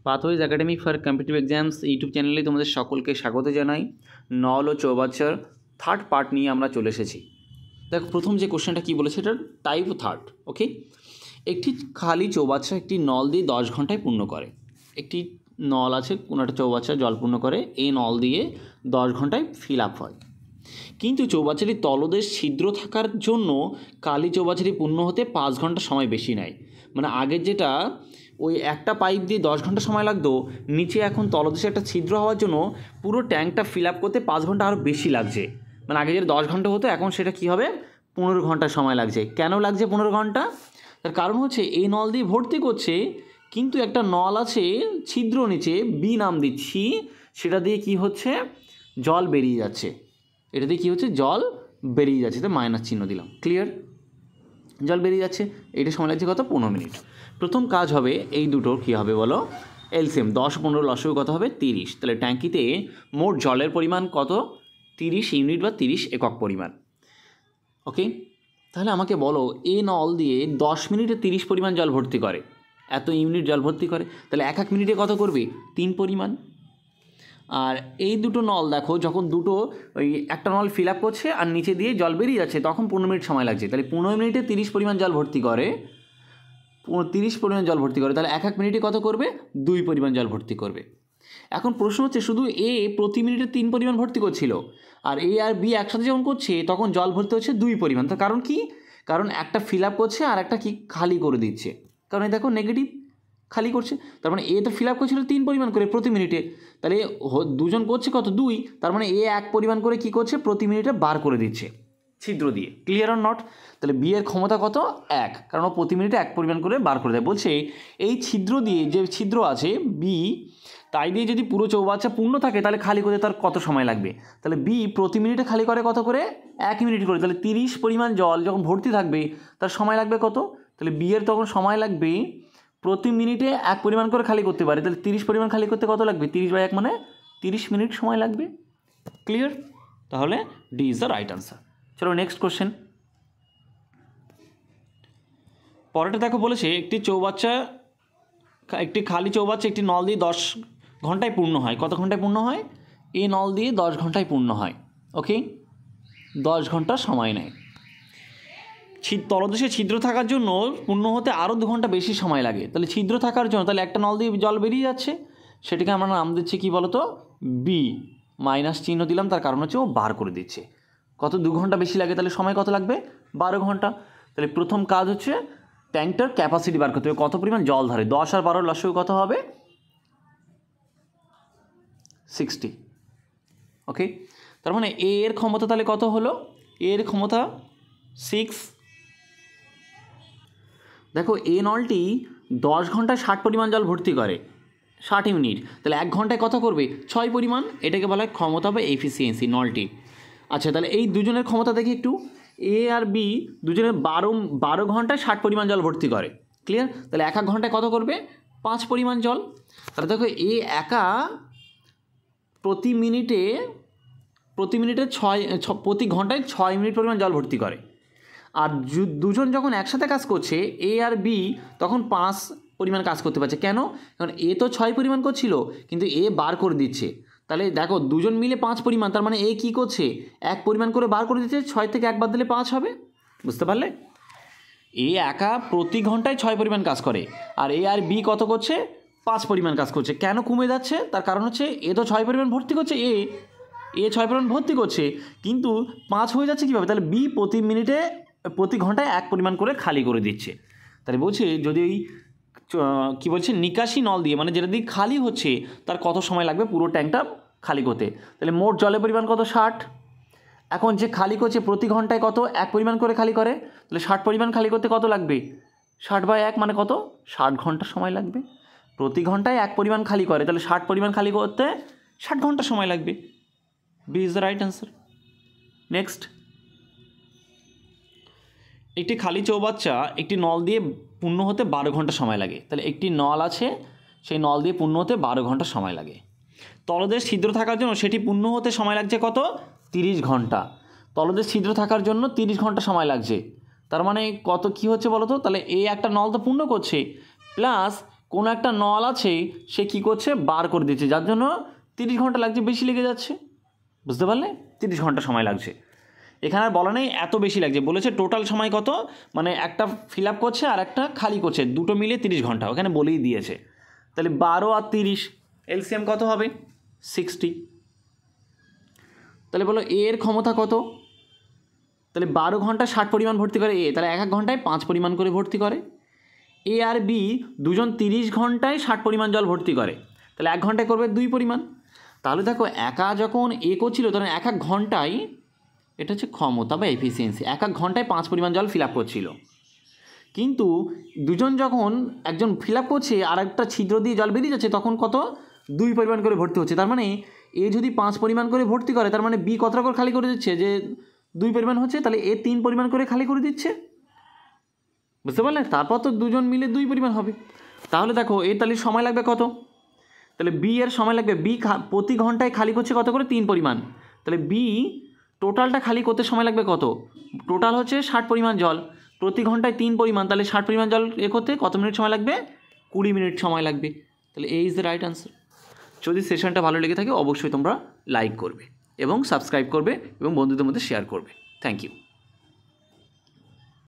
Pathways academy for competitive exams YouTube চ্যানেলে তোমাদের সকলকে স্বাগত জানাই। নল ও চৌবাচ্চার থার্ড পার্ট নিয়ে আমরা চলে এসেছি। দেখো প্রথম যে কোশ্চেনটা কী বলেছে, এটা টাইপ থার্ড। ওকে, একটি খালি চৌবাচ্চা একটি নল দিয়ে 10 ঘন্টায় পূর্ণ করে। একটি নল আছে, কোনো একটা চৌবাচ্চা জল পূর্ণ করে, এই নল দিয়ে 10 ঘন্টায় ফিল আপ হয়। কিন্তু চৌবাচ্চাটির তলদেশ ছিদ্র থাকার জন্য কালি চৌবাচ্চাটি পূর্ণ হতে 5 ঘন্টা সময় বেশি নেয়। মানে আগের যেটা ওই একটা পাইপ দিয়ে 10 ঘন্টা সময় লাগতো, নিচে এখন তলদেশে একটা ছিদ্র হওয়ার জন্য পুরো ট্যাঙ্কটা ফিল আপ করতে 5 ঘন্টা আরও বেশি লাগছে। মানে আগে যেটা 10 ঘন্টা হতো, এখন সেটা কী হবে 15 ঘন্টা সময় লাগছে। কেন লাগছে 15 ঘন্টা? তার কারণ হচ্ছে এই নল দিয়ে ভর্তি করছে, কিন্তু একটা নল আছে ছিদ্র নিচে, বি নাম দিচ্ছি, সেটা দিয়ে কি হচ্ছে জল বেরিয়ে যাচ্ছে। এটা দিয়ে কী হচ্ছে জল বেরিয়ে যাচ্ছে, তো মাইনাস চিহ্ন দিলাম। ক্লিয়ার? জল বেরিয়ে যাচ্ছে, এটা সময় লাগছে কত? 15 মিনিট। প্রথম কাজ হবে এই দুটোর কী হবে বলো, এলসিএম 10 15 লসাগু কত হবে? 30। তাহলে ট্যাঙ্কিতে মোট জলের পরিমাণ কত? 30 ইউনিট বা 30 একক পরিমাণ। ওকে, তাহলে আমাকে বলো এই নল দিয়ে 10 মিনিটে 30 পরিমাণ জল ভর্তি করে, এত ইউনিট জল ভর্তি করে, তাহলে এক মিনিটে কত করবে? 3 পরিমাণ। আর এই দুটো নল দেখো, যখন দুটো ওই একটা নল ফিল আপ করছে আর নিচে দিয়ে জল বেরিয়ে যাচ্ছে, তখন 15 মিনিট সময় লাগছে। তাহলে 15 মিনিটে 30 পরিমাণ জল ভর্তি করে, 30 পরিমাণ জল ভর্তি করে, তাহলে এক মিনিটে কত করবে? 2 পরিমাণ জল ভর্তি করবে। এখন প্রশ্ন হচ্ছে শুধু এ প্রতি মিনিটে 3 পরিমাণ ভর্তি করছিল, আর এ আর বি একসাথে যখন করছে তখন জল ভর্তি হচ্ছে 2 পরিমাণ। তার কারণ কি? কারণ একটা ফিল আপ করছে আর একটা কি খালি করে দিচ্ছে। কারণ এই দেখো নেগেটিভ খালি করছে, তার মানে এ তো ফিল আপ করছিল 3 পরিমাণ করে প্রতি মিনিটে, তাহলে দুজন করছে কত? 2। তার মানে এ 1 পরিমাণ করে কি করছে? প্রতি মিনিটে বার করে দিচ্ছে ছিদ্র দিয়ে। Clear or not? তাহলে বি এর ক্ষমতা কত? 1, কারণ ও প্রতি মিনিটে 1 পরিমাণ করে বার করে দেয়। বলছে এই ছিদ্র দিয়ে, যে ছিদ্র আছে বি, তাই দিয়ে যদি পুরো চৌবাচ্চা পূর্ণ থাকে তাহলে খালি করতে তার কত সময় লাগবে? তাহলে বি প্রতি মিনিটে খালি করে কত করে? 1 মিনিট করে। তাহলে 30 পরিমাণ জল যখন ভর্তি থাকবে তার সময় লাগবে কত? তাহলে বি এর তখন সময় লাগবে প্রতি মিনিটে 1 পরিমাণ করে খালি করতে পারে, তাহলে 30 পরিমাণ খালি করতে কত লাগবে? 30/1 মানে 30 মিনিট সময় লাগবে। ক্লিয়ার? তাহলে D is the right answer. চলো নেক্সট কোশ্চেন। পরেরটা দেখো, বলেছে একটি খালি চৌবাচ্চা একটি নল দিয়ে 10 ঘন্টায় পূর্ণ হয়। কত ঘন্টায় পূর্ণ হয়? এই নল দিয়ে 10 ঘন্টায় পূর্ণ হয়। ওকে, 10 ঘন্টা সময় নেয়। তলদেশে ছিদ্র থাকার জন্য পূর্ণ হতে আরও 2 ঘন্টা বেশি সময় লাগে। তাহলে ছিদ্র থাকার জন্য, তাহলে একটা নল দিয়ে জল বেরিয়ে যাচ্ছে, সেটাকে আমরা নাম দিচ্ছি কি বলতো? বি। মাইনাস চিহ্ন দিলাম, তার কারণ হচ্ছে ও বার করে দিচ্ছে। কত? 2 ঘন্টা বেশি লাগে, তাহলে সময় কত লাগবে? 12 ঘন্টা। তাহলে প্রথম কাজ হচ্ছে ট্যাঙ্কটার ক্যাপাসিটি বার করতে হবে, কত পরিমাণ জল ধরে। 10 আর 12 লসাগু কত হবে? 60। ওকে, তার মানে এ এর ক্ষমতা তাহলে কত হলো? এর ক্ষমতা 6। দেখো এই নলটি 10 ঘন্টায় 60 পরিমাণ জল ভর্তি করে, 60 ইউনিট। তাহলে 1 ঘন্টায় কত করবে? 6 পরিমাণ। এটাকে বলা হয় ক্ষমতা বা এফিসিয়েন্সি নলটি। আচ্ছা, তাহলে এই দুজনের ক্ষমতা দেখি একটু। এ আর বি দুজনের 12 ঘন্টায় 60 পরিমাণ জল ভর্তি করে। ক্লিয়ার? তাহলে 1 ঘন্টায় কত করবে? 5 পরিমাণ জল। তাহলে দেখো এ একা প্রতি ঘন্টায় 6 মিনিট পরিমাণ জল ভর্তি করে। আর দুজন যখন একসাথে কাজ করছে, এ আর বি, তখন 5 পরিমাণ কাজ করতে পারছে। কেন? কারণ এ তো 6 পরিমাণ করছিল, কিন্তু এ বার করে দিচ্ছে। তাহলে দেখো দুজন মিলে 5 পরিমাণ, তার মানে এ কী করছে? 1 পরিমাণ করে বার করে দিচ্ছে। 6 থেকে 1 বাদ দিলে 5 হবে। বুঝতে পারলে? এ একা প্রতি ঘন্টায় 6 পরিমাণ কাজ করে, আর এ আর বি কত করছে? 5 পরিমাণ কাজ করছে। কেন কমে যাচ্ছে? তার কারণ হচ্ছে এ তো 6 পরিমাণ ভর্তি করছে, এ 6 পরিমাণ ভর্তি করছে, কিন্তু 5 হয়ে যাচ্ছে কীভাবে? তাহলে বি প্রতি ঘন্টায় 1 পরিমাণ করে খালি করে দিচ্ছে। তাহলে বলছে যদি ওই কী বলছে নিকাশি নল দিয়ে, মানে যেটা দিয়ে খালি হচ্ছে, তার কত সময় লাগবে পুরো ট্যাঙ্কটা খালি করতে? তাহলে মোট জলের পরিমাণ কত? 60। এখন যে খালি করছে প্রতি ঘন্টায় কত? 1 পরিমাণ করে খালি করে, তাহলে 60 পরিমাণ খালি করতে কত লাগবে? 60/1 মানে কত? 60 ঘন্টা সময় লাগবে। প্রতি ঘন্টায় 1 পরিমাণ খালি করে, তাহলে 60 পরিমাণ খালি করতে 60 ঘন্টা সময় লাগবে। B is the right answer. Next, একটি খালি চৌবাচ্চা একটি নল দিয়ে পূর্ণ হতে 12 ঘন্টা সময় লাগে। তাহলে একটি নল আছে, সেই নল দিয়ে পূর্ণ হতে 12 ঘন্টা সময় লাগে। তলদেশ ছিদ্র থাকার জন্য সেটি পূর্ণ হতে সময় লাগছে কত? 30 ঘন্টা। তলদেশ ছিদ্র থাকার জন্য 30 ঘন্টা সময় লাগছে। তার মানে কত কী হচ্ছে বলো তো? তাহলে এ একটা নল তো পূর্ণ করছে, প্লাস কোনো একটা নল আছে সে কী করছে বার করে দিচ্ছে, যার জন্য 30 ঘন্টা লাগছে, বেশি লেগে যাচ্ছে। বুঝতে পারলে? 30 ঘন্টা সময় লাগছে। এখানে আর বলা নেই এত বেশি লাগছে, বলেছে টোটাল সময় কত, মানে একটা ফিল আপ করছে আর একটা খালি করছে, দুটো মিলে 30 ঘন্টা ওখানে বলেই দিয়েছে। তাহলে 12 আর 30 এলসিএম কত হবে? 60। তাহলে বলো এ এর ক্ষমতা কত? তাহলে 12 ঘন্টা 60 পরিমাণ ভর্তি করে এ, তাহলে 1 ঘন্টায় 5 পরিমাণ করে ভর্তি করে। এ আর বি দুজন 30 ঘন্টায় 60 পরিমাণ জল ভর্তি করে, তাহলে 1 ঘন্টায় করবে 2 পরিমাণ। তাহলে দেখো একা যখন এ করছিল তখন 1 ঘন্টায়, এটা হচ্ছে ক্ষমতা বা এফিসিয়েন্সি, 1 ঘন্টায় 5 পরিমাণ জল ফিল আপ করছিল। কিন্তু দুজন যখন একজন ফিল আপ করছে আর একটা ছিদ্র দিয়ে জল বেরিয়ে যাচ্ছে, তখন কত? 2 পরিমাণ করে ভর্তি হচ্ছে। তার মানে এ যদি 5 পরিমাণ করে ভর্তি করে, তার মানে বি কতটা করে খালি করে দিচ্ছে? যে 2 পরিমাণ হচ্ছে, তাহলে এ 3 পরিমাণ করে খালি করে দিচ্ছে। বুঝতে পারলে? তারপর তো দুজন মিলে 2 পরিমাণ হবে। তাহলে দেখো এর তাহলে সময় লাগবে কত? তাহলে বি এর সময় লাগবে, বি প্রতি ঘন্টায় খালি করছে কত করে? 3 পরিমাণ। তাহলে বি টোটালটা খালি করতে সময় লাগবে কত? টোটাল হচ্ছে 60 পরিমাণ জল, প্রতি ঘন্টায় 3 পরিমাণ, তাহলে 60 পরিমাণ জল এ করতে কত মিনিট সময় লাগবে? 20 মিনিট সময় লাগবে। তাহলে এই ইজ দ্য রাইট আনসার। যদি সেশনটা ভালো লেগে থাকে অবশ্যই তোমরা লাইক করবে এবং সাবস্ক্রাইব করবে এবং বন্ধুদের মধ্যে শেয়ার করবে। Thank you.